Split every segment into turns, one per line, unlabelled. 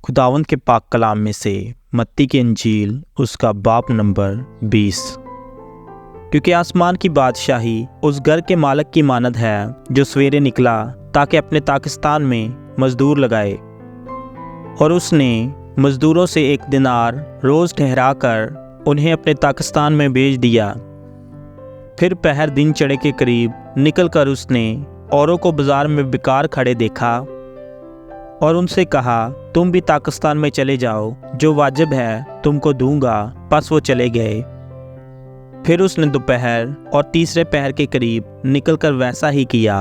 खुदावंद के पाक कलाम में से मत्ती की इंजील उसका बाब नंबर 20। क्योंकि आसमान की बादशाही उस घर के मालिक की मानद है जो सवेरे निकला ताकि अपने ताकिस्तान में मजदूर लगाए, और उसने मजदूरों से 1 दिनार रोज़ ठहरा कर उन्हें अपने ताकिस्तान में भेज दिया। फिर पहर दिन चढ़े के करीब निकल कर उसने औरों को बाजार में बेकार खड़े देखा और उनसे कहा, तुम भी ताकिस्तान में चले जाओ, जो वाजिब है तुमको दूंगा। बस वो चले गए। फिर उसने दोपहर और तीसरे पहर के करीब निकलकर वैसा ही किया।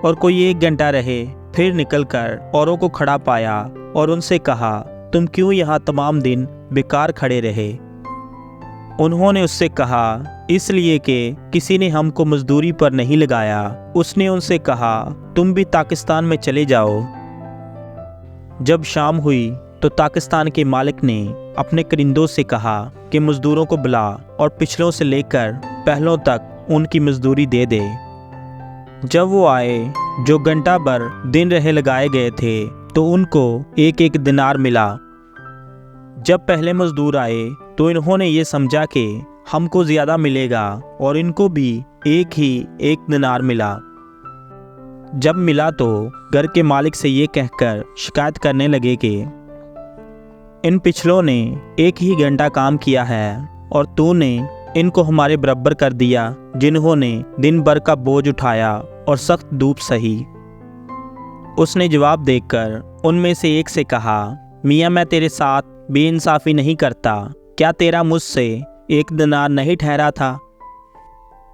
और कोई 1 घंटा रहे, फिर निकलकर औरों को खड़ा पाया और उनसे कहा, तुम क्यों यहाँ तमाम दिन बेकार खड़े रहे? उन्होंने उससे कहा, इसलिए कि किसी ने हमको मजदूरी पर नहीं लगाया। उसने उनसे कहा, तुम भी ताकिस्तान में चले जाओ। जब शाम हुई तो ताकिस्तान के मालिक ने अपने करिंदों से कहा कि मजदूरों को बुला और पिछलों से लेकर पहलों तक उनकी मजदूरी दे दे। जब वो आए जो घंटा भर दिन रहे लगाए गए थे, तो उनको 1-1 दिनार मिला। जब पहले मजदूर आए तो इन्होंने ये समझा कि हमको ज़्यादा मिलेगा, और इनको भी 1 दिनार मिला। जब मिला तो घर के मालिक से ये कहकर शिकायत करने लगे कि इन पिछलों ने 1 ही घंटा काम किया है, और तूने इनको हमारे बराबर कर दिया, जिन्होंने दिन भर का बोझ उठाया और सख्त धूप सही। उसने जवाब देकर उनमें से एक से कहा, मियाँ, मैं तेरे साथ बेइंसाफ़ी नहीं करता। क्या तेरा मुझसे 1 दिनार नहीं ठहरा था?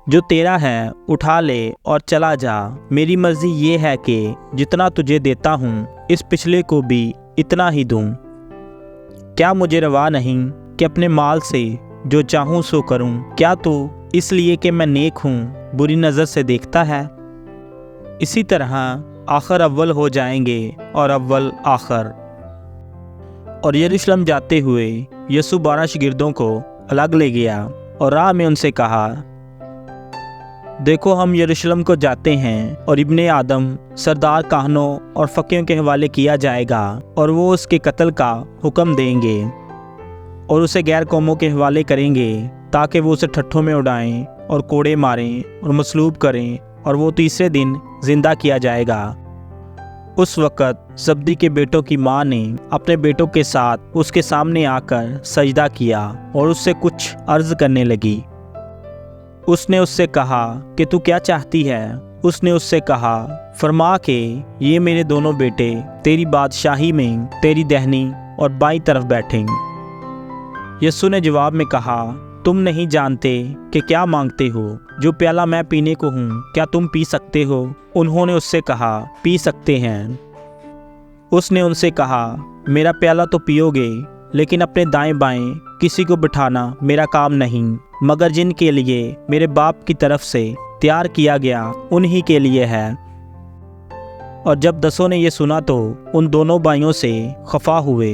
जो तेरा है उठा ले और चला जा। मेरी मर्जी ये है कि जितना तुझे देता हूँ, इस पिछले को भी इतना ही दूँ। क्या मुझे रवा नहीं कि अपने माल से जो चाहूँ सो करूँ? क्या तू इसलिए कि मैं नेक हूँ बुरी नज़र से देखता है? इसी तरह आखिर अव्वल हो जाएंगे और अव्वल आखिर। और यरूशलेम जाते हुए यीशु 12 शागिर्दों को अलग ले गया और राह में उनसे कहा, देखो, हम यरूशलेम को जाते हैं, और इब्ने आदम सरदार काहनों और फ़कीहों के हवाले किया जाएगा, और वो उसके कत्ल का हुक्म देंगे और उसे गैर कौमों के हवाले करेंगे, ताकि वो उसे ठट्ठों में उड़ाएं और कोड़े मारें और मसलूब करें, और वो तीसरे दिन जिंदा किया जाएगा। उस वक़्त जब्दी के बेटों की माँ ने अपने बेटों के साथ उसके सामने आकर सजदा किया और उससे कुछ अर्ज़ करने लगी। उसने उससे कहा कि तू क्या चाहती है? उसने उससे कहा, फरमा के ये मेरे दोनों बेटे तेरी बादशाही में तेरी दाहिनी और बाईं तरफ बैठेंगे। यीशु ने जवाब में कहा, तुम नहीं जानते कि क्या मांगते हो। जो प्याला मैं पीने को हूँ, क्या तुम पी सकते हो? उन्होंने उससे कहा, पी सकते हैं। उसने उनसे कहा, मेरा प्याला तो पियोगे, लेकिन अपने दाएं बाएं किसी को बिठाना मेरा काम नहीं, मगर जिनके लिए मेरे बाप की तरफ से तैयार किया गया उन्हीं के लिए है। और जब 10 ने ये सुना तो उन दोनों भाइयों से खफा हुए।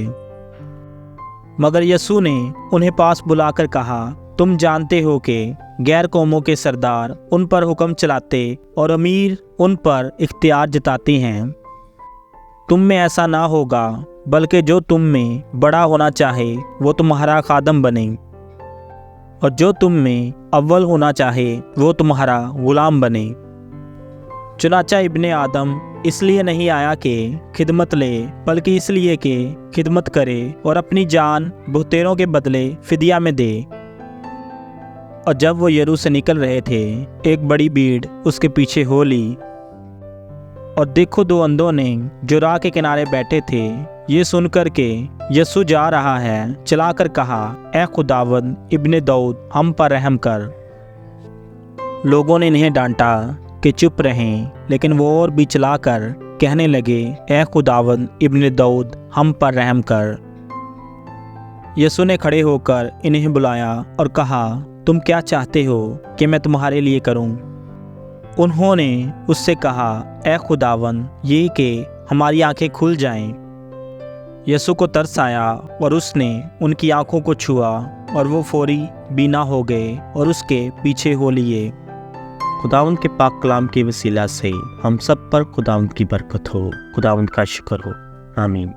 मगर यीशु ने उन्हें पास बुलाकर कहा, तुम जानते हो कि गैर कौमों के सरदार उन पर हुक्म चलाते और अमीर उन पर इख्तियार जताते हैं। तुम में ऐसा ना होगा, बल्कि जो तुम में बड़ा होना चाहे वो तुम्हारा खादम बने, और जो तुम में अव्वल होना चाहे वो तुम्हारा गुलाम बने। चुनाचा इब्ने आदम इसलिए नहीं आया कि खिदमत ले, बल्कि इसलिए कि खिदमत करे और अपनी जान बहुतेरों के बदले फिदिया में दे। और जब वो यरू से निकल रहे थे, एक बड़ी भीड़ उसके पीछे हो ली। और देखो, 2 अंधों ने जो राह के किनारे बैठे थे, ये सुनकर के यीशु जा रहा है, चलाकर कहा, ऐ खुदावंद इब्ने दाऊद, हम पर रहम कर। लोगों ने इन्हें डांटा कि चुप रहें, लेकिन वो और भी चलाकर कहने लगे, ऐ खुदावंद इब्ने दाऊद, हम पर रहम कर। यीशु ने खड़े होकर इन्हें बुलाया और कहा, तुम क्या चाहते हो कि मैं तुम्हारे लिए करूं? उन्होंने उससे कहा, ऐ खुदावंद, ये कि हमारी आंखें खुल जाएं। यीशु को तरस आया और उसने उनकी आंखों को छुआ, और वो फौरी बीना हो गए और उसके पीछे हो लिए।
खुदावंद के पाक कलाम के वसीला से हम सब पर खुदावंद की बरकत हो, खुदावंद का शुक्र हो। आमीन।